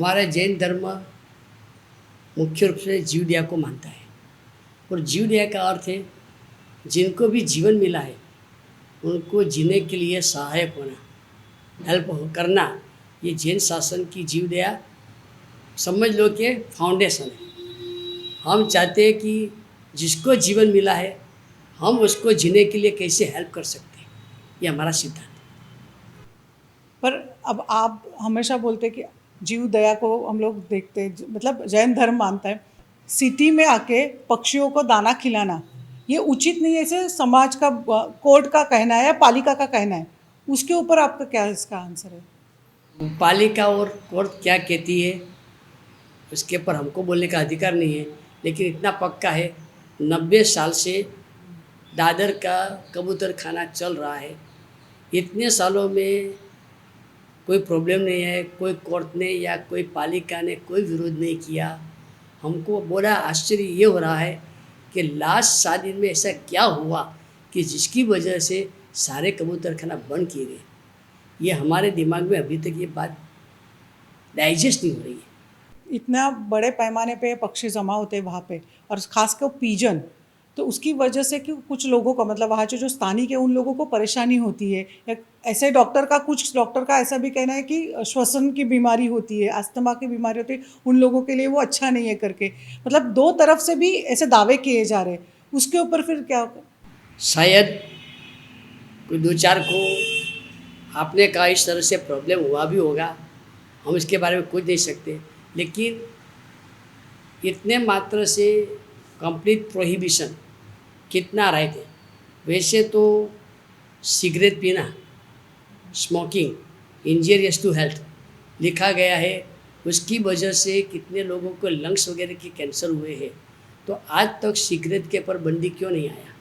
हमारा जैन धर्म मुख्य रूप से जीव दया को मानता है और जीव दया का अर्थ है जिनको भी जीवन मिला है उनको जीने के लिए सहायक होना, हेल्प करना। ये जैन शासन की जीव दया समझ लो कि फाउंडेशन है। हम चाहते हैं कि जिसको जीवन मिला है हम उसको जीने के लिए कैसे हेल्प कर सकते हैं, ये हमारा सिद्धांत है। पर अब आप हमेशा बोलते कि जीव दया को हम लोग देखते हैं, मतलब जैन धर्म मानता है सिटी में आके पक्षियों को दाना खिलाना ये उचित नहीं है, ऐसे समाज का कोर्ट का कहना है या पालिका का कहना है। उसके ऊपर आपका क्या इसका आंसर है? पालिका और कोर्ट क्या कहती है उसके ऊपर हमको बोलने का अधिकार नहीं है, लेकिन इतना पक्का है 90 साल से दादर का कबूतर खाना चल रहा है। इतने सालों में कोई प्रॉब्लम नहीं है, कोई कोर्ट ने या कोई पालिका ने कोई विरोध नहीं किया। हमको बड़ा आश्चर्य ये हो रहा है कि लास्ट 7 दिन में ऐसा क्या हुआ कि जिसकी वजह से सारे कबूतर खाना बंद किए गए। ये हमारे दिमाग में अभी तक ये बात डाइजेस्ट नहीं हो रही है। इतना बड़े पैमाने पे पक्षी जमा होते हैं वहाँ पे, और खासकर पीजन, तो उसकी वजह से कि कुछ लोगों को, मतलब वहाँ जो स्थानिक है उन लोगों को परेशानी होती है। या ऐसे कुछ डॉक्टर का ऐसा भी कहना है कि श्वसन की बीमारी होती है, अस्थमा की बीमारी होती है, उन लोगों के लिए वो अच्छा नहीं है करके, मतलब दो तरफ से भी ऐसे दावे किए जा रहे हैं। उसके ऊपर फिर क्या? शायद कोई 2-4 को आपने कहा इस तरह से प्रॉब्लम हुआ भी होगा, हम इसके बारे में कुछ नहीं सकते, लेकिन इतने मात्र से कंप्लीट प्रोहिबिशन कितना राइट है। वैसे तो सिगरेट पीना, स्मोकिंग इंजीरियस टू हेल्थ लिखा गया है, उसकी वजह से कितने लोगों को लंग्स वगैरह की कैंसर हुए हैं। तो आज तक सिगरेट के ऊपर बंदी क्यों नहीं आया?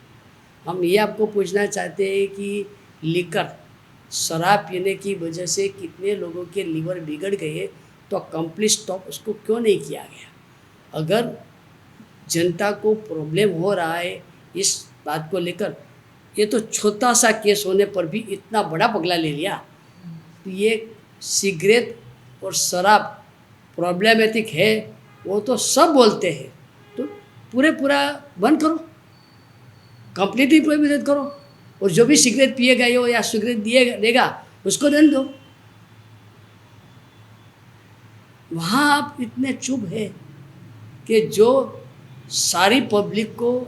हम ये आपको पूछना चाहते हैं कि लिकर शराब पीने की वजह से कितने लोगों के लीवर बिगड़ गए, तो कंप्लीट स्टॉप उसको क्यों नहीं किया गया? अगर जनता को प्रॉब्लम हो रहा है इस बात को लेकर, ये तो छोटा सा केस होने पर भी इतना बड़ा पगला ले लिया। तो ये सिगरेट और शराब प्रॉब्लमेटिक है वो तो सब बोलते हैं, तो पूरा बंद करो, कंप्लीटली प्रोहिबिट करो, और जो भी सिगरेट पिएगा यो या सिगरेट देगा उसको दंड दो। वहाँ आप इतने चुप है कि जो सारी पब्लिक को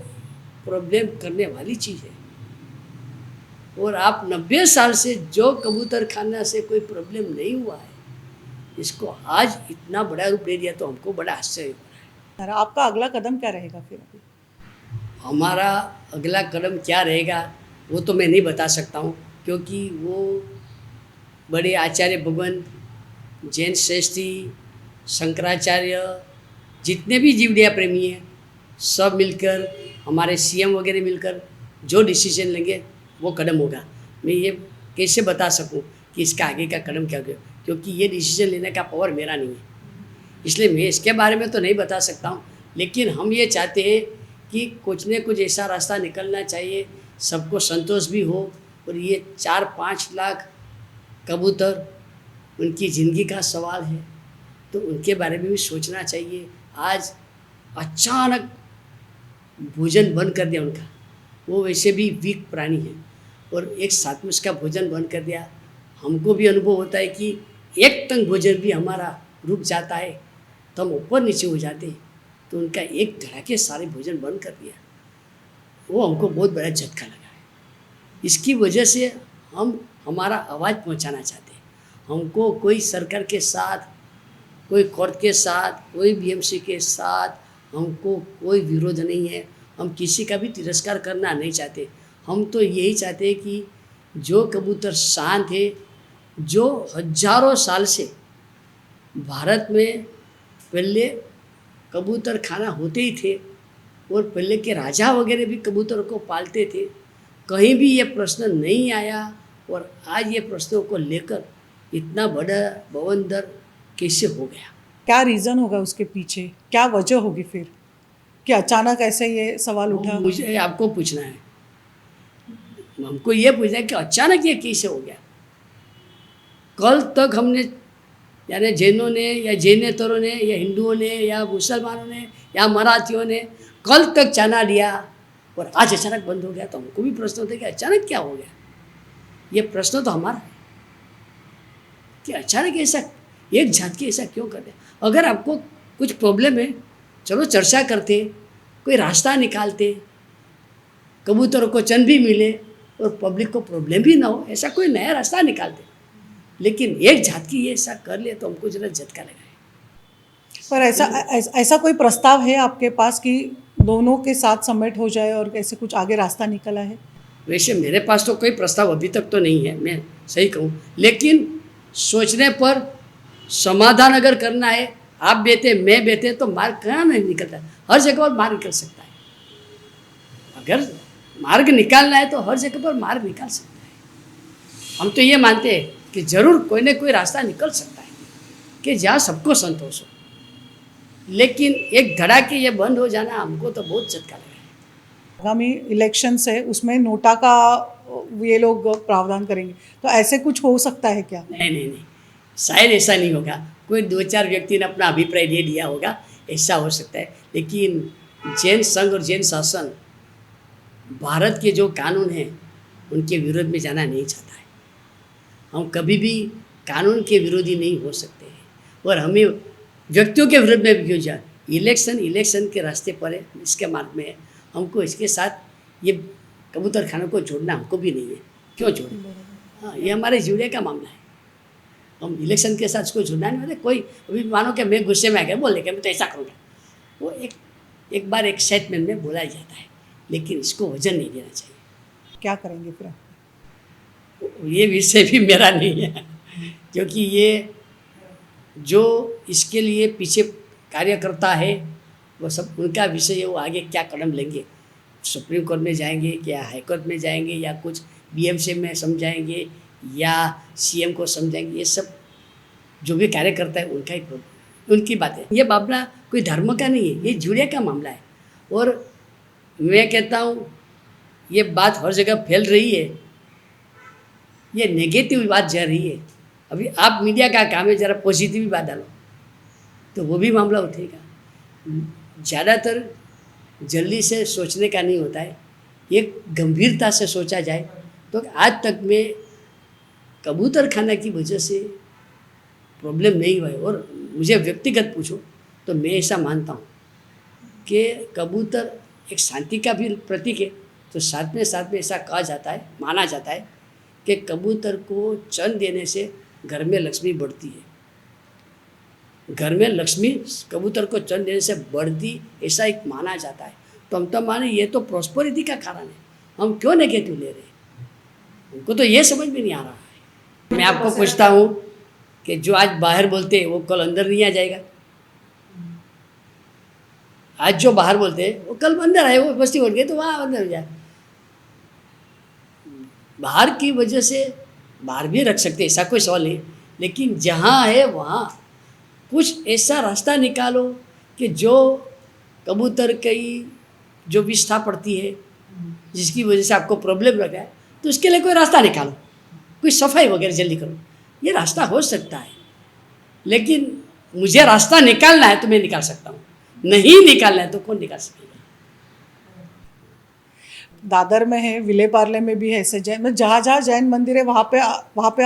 प्रॉब्लम करने वाली चीज़ है, और आप 90 साल से जो कबूतर खाना से कोई प्रॉब्लम नहीं हुआ है, इसको आज इतना बड़ा रूप दे दिया, तो हमको बड़ा आश्चर्य हो रहा है। आपका अगला कदम क्या रहेगा फिर? हमारा अगला कदम क्या रहेगा वो तो मैं नहीं बता सकता हूँ, क्योंकि वो बड़े आचार्य भगवान, जैन श्रेष्ठी, शंकराचार्य, जितने भी जीव दया प्रेमी हैं सब मिलकर, हमारे सीएम वगैरह मिलकर जो डिसीजन लेंगे वो कदम होगा। मैं ये कैसे बता सकूं कि इसका आगे का कदम क्या होगा, क्योंकि ये डिसीजन लेने का पावर मेरा नहीं है, इसलिए मैं इसके बारे में तो नहीं बता सकता हूं। लेकिन हम ये चाहते हैं कि कुछ न कुछ ऐसा रास्ता निकलना चाहिए, सबको संतोष भी हो, और ये 4-5 लाख कबूतर उनकी ज़िंदगी का सवाल है, तो उनके बारे में भी सोचना चाहिए। आज अचानक भोजन बंद कर दिया उनका, वो वैसे भी वीक प्राणी है, और एक साथ में उसका भोजन बंद कर दिया। हमको भी अनुभव होता है कि एक टंक भोजन भी हमारा रुक जाता है तो हम ऊपर नीचे हो जाते हैं, तो उनका एक धड़ाके सारे भोजन बंद कर दिया, वो हमको बहुत बड़ा झटका लगा है। इसकी वजह से हम हमारा आवाज़ पहुंचाना चाहते हैं। हमको कोई सरकार के साथ, कोई कोर्ट के साथ, कोई बीएमसी के साथ हमको कोई विरोध नहीं है, हम किसी का भी तिरस्कार करना नहीं चाहते। हम तो यही चाहते हैं कि जो कबूतर शांत है, जो हजारों साल से भारत में पहले कबूतर खाना होते ही थे, और पहले के राजा वगैरह भी कबूतर को पालते थे, कहीं भी ये प्रश्न नहीं आया, और आज ये प्रश्नों को लेकर इतना बड़ा बवंडर कैसे हो गया? क्या रीज़न होगा उसके पीछे, क्या वजह होगी फिर कि अचानक ऐसे ये सवाल उठा? मुझे आपको पूछना है, हमको ये पूछना है कि अचानक ये कैसे हो गया। कल तक हमने यानी जैनों ने या जैनेतरों ने या हिंदुओं ने या मुसलमानों ने या मराठियों ने कल तक चना लिया और आज अचानक बंद हो गया, तो हमको भी प्रश्न होते कि अचानक क्या हो गया। ये प्रश्न तो हमारा है कि अचानक ऐसा एक जात की ऐसा क्यों कर दिया। अगर आपको कुछ प्रॉब्लम है, चलो चर्चा करते, कोई रास्ता निकालते, कबूतरों को चंद भी मिले और पब्लिक को प्रॉब्लम भी ना हो, ऐसा कोई नया रास्ता निकालते। लेकिन एक जात की ये ऐसा कर ले तो हमको जरा झटका लगा है। पर ऐसा कोई प्रस्ताव है आपके पास कि दोनों के साथ समिट हो जाए और कैसे कुछ आगे रास्ता निकला है? वैसे मेरे पास तो कोई प्रस्ताव अभी तक तो नहीं है, मैं सही कहूँ, लेकिन सोचने पर समाधान अगर करना है, आप बेटे मैं बेटे, तो मार्ग कहाँ नहीं निकलता है, हर जगह पर मार्ग निकल सकता है। अगर मार्ग निकालना है तो हर जगह पर मार्ग निकाल सकता है। हम तो ये मानते हैं कि ज़रूर कोई ना कोई रास्ता निकल सकता है कि जहाँ सबको संतोष हो। लेकिन एक धड़ा के ये बंद हो जाना हमको तो बहुत झटका लगा है। आगामी इलेक्शंस है, उसमें नोटा का ये लोग प्रावधान करेंगे, तो ऐसे कुछ हो सकता है क्या? नहीं नहीं नहीं, शायद ऐसा नहीं होगा। कोई 2-4 व्यक्ति ने अपना अभिप्राय दे दिया होगा, ऐसा हो सकता है। लेकिन जैन संघ और जैन शासन भारत के जो कानून हैं उनके विरोध में जाना नहीं चाहता है। हम कभी भी कानून के विरोधी नहीं हो सकते हैं, और हमें व्यक्तियों के विरोध में भी क्यों जाए। इलेक्शन के रास्ते पर है, इसके मार्ग में है। हमको इसके साथ ये कबूतर खानों को जोड़ना हमको भी नहीं है, क्यों जोड़े। हाँ, ये हमारे जीवने का मामला है। हम इलेक्शन के साथ इसको जुड़ना नहीं वाले। कोई अभी मानो कि मैं गुस्से में आ गया, बोल देगा मैं तो ऐसा करूँगा, वो एक बार एक स्टेटमेंट में बोला जाता है, लेकिन इसको वजन नहीं देना चाहिए। क्या करेंगे फिर? ये विषय भी मेरा नहीं है, क्योंकि ये जो इसके लिए पीछे कार्यकर्ता है वो सब उनका विषय है। वो आगे क्या कदम लेंगे, सुप्रीम कोर्ट में जाएंगे, क्या हाई कोर्ट में जाएंगे, या कुछ बीएमसी में समझाएंगे, या सीएम को समझाएंगे, ये सब जो भी कार्यकर्ता है उनका ही उनकी बात है। ये मामला कोई धर्म का नहीं है, ये जुड़े का मामला है। और मैं कहता हूँ ये बात हर जगह फैल रही है, ये नेगेटिव बात जा रही है। अभी आप मीडिया का काम है, ज़रा पॉजिटिव बात डालो तो वो भी मामला उठेगा। ज़्यादातर जल्दी से सोचने का नहीं होता है, एक गंभीरता से सोचा जाए तो आज तक में कबूतर खाना की वजह से प्रॉब्लम नहीं हुआ है। और मुझे व्यक्तिगत पूछो तो मैं ऐसा मानता हूँ कि कबूतर एक शांति का भी प्रतीक है। तो साथ में ऐसा कहा जाता है, माना जाता है कि कबूतर को चन देने से घर में लक्ष्मी बढ़ती है। घर में लक्ष्मी कबूतर को चन देने से बढ़ती, ऐसा एक माना जाता है। तो हम तो माने ये तो प्रॉस्पेरिटी का कारण है, हम क्यों नेगेटिव ले रहे हैं, उनको तो ये समझ में नहीं आ रहा है। मैं आपको पूछता हूँ कि जो आज बाहर बोलते हैं वो कल अंदर नहीं आ जाएगा। आज जो बाहर बोलते हैं वो कल अंदर आए, वो बस्ती उठ गए तो वहाँ अंदर हो जाए। बाहर की वजह से बाहर भी रख सकते, ऐसा कोई सवाल नहीं, लेकिन जहाँ है वहाँ कुछ ऐसा रास्ता निकालो कि जो कबूतर की जो विष्ठा पड़ती है, जिसकी वजह से आपको प्रॉब्लम लगा है, तो उसके लिए कोई रास्ता निकालो, कोई सफाई वगैरह जल्दी करो। ये रास्ता हो सकता है, लेकिन मुझे रास्ता निकालना है तो मैं निकाल सकता हूँ, नहीं निकालना है तो कौन निकाल सकेगा। दादर में है, विले पार्ले में भी है ऐसे जैन, मतलब जहाँ जहाँ जैन मंदिर है वहाँ पे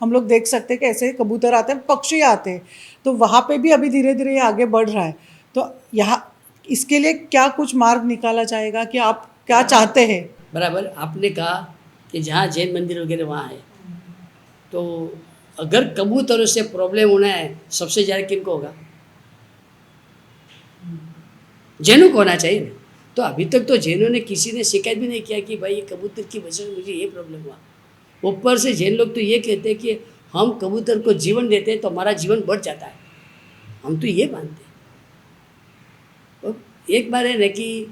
हम लोग देख सकते हैं कि ऐसे कबूतर आते हैं, पक्षी आते हैं। तो वहाँ पे भी अभी धीरे धीरे ये आगे बढ़ रहा है। तो यहाँ इसके लिए क्या कुछ मार्ग निकाला जाएगा कि आप क्या चाहते हैं? बराबर आपने कहा कि जहाँ जैन मंदिर वगैरह वहाँ है, तो अगर कबूतरों से प्रॉब्लम होना है सबसे ज़्यादा किनको होगा, जैनों को होना चाहिए ना। तो अभी तक तो जैनों ने किसी ने शिकायत भी नहीं किया कि भाई ये कबूतर की वजह से मुझे ये प्रॉब्लम हुआ। ऊपर से जैन लोग तो ये कहते हैं कि हम कबूतर को जीवन देते हैं तो हमारा जीवन बढ़ जाता है, हम तो ये मानते हैं। और एक बार है ना कि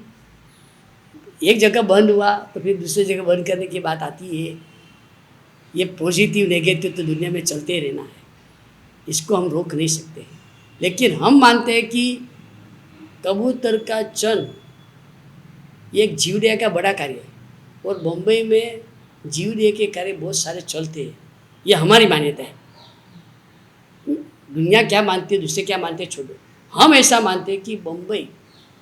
एक जगह बंद हुआ तो फिर दूसरी जगह बंद करने की बात आती है। ये पॉजिटिव नेगेटिव तो दुनिया में चलते रहना है, इसको हम रोक नहीं सकते। लेकिन हम मानते हैं कि कबूतर का चन एक जीवदया का बड़ा कार्य है, और मुंबई में जीवदया के कार्य बहुत सारे चलते हैं, ये हमारी मान्यता है। दुनिया क्या मानती है, दूसरे क्या मानते हैं, छोड़ो। हम ऐसा मानते हैं कि बम्बई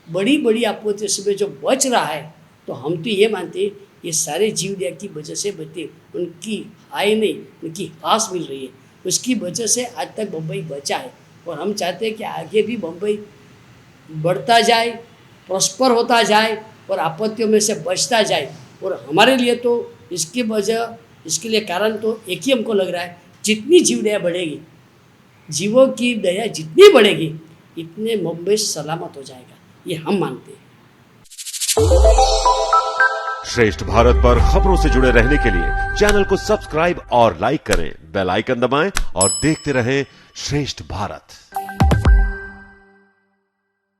बड़ी बड़ी आपत्तियों से जो बच रहा है, तो हम तो ये मानते हैं ये सारे जीवदया की वजह से बचते, उनकी आय नहीं, उनकी हास मिल रही है, उसकी वजह से आज तक बम्बई बचा है। और हम चाहते हैं कि आगे भी बम्बई बढ़ता जाए, प्रॉस्पर होता जाए और आपत्तियों में से बचता जाए। और हमारे लिए तो इसकी वजह, इसके लिए कारण तो एक ही हमको लग रहा है, जितनी जीवदया बढ़ेगी, जीवों की दया जितनी बढ़ेगी, इतने मुंबई सलामत हो जाएगा, ये हम मानते हैं। श्रेष्ठ भारत पर खबरों से जुड़े रहने के लिए चैनल को सब्सक्राइब और लाइक करें, बेल आइकन दबाएं और देखते रहें श्रेष्ठ भारत।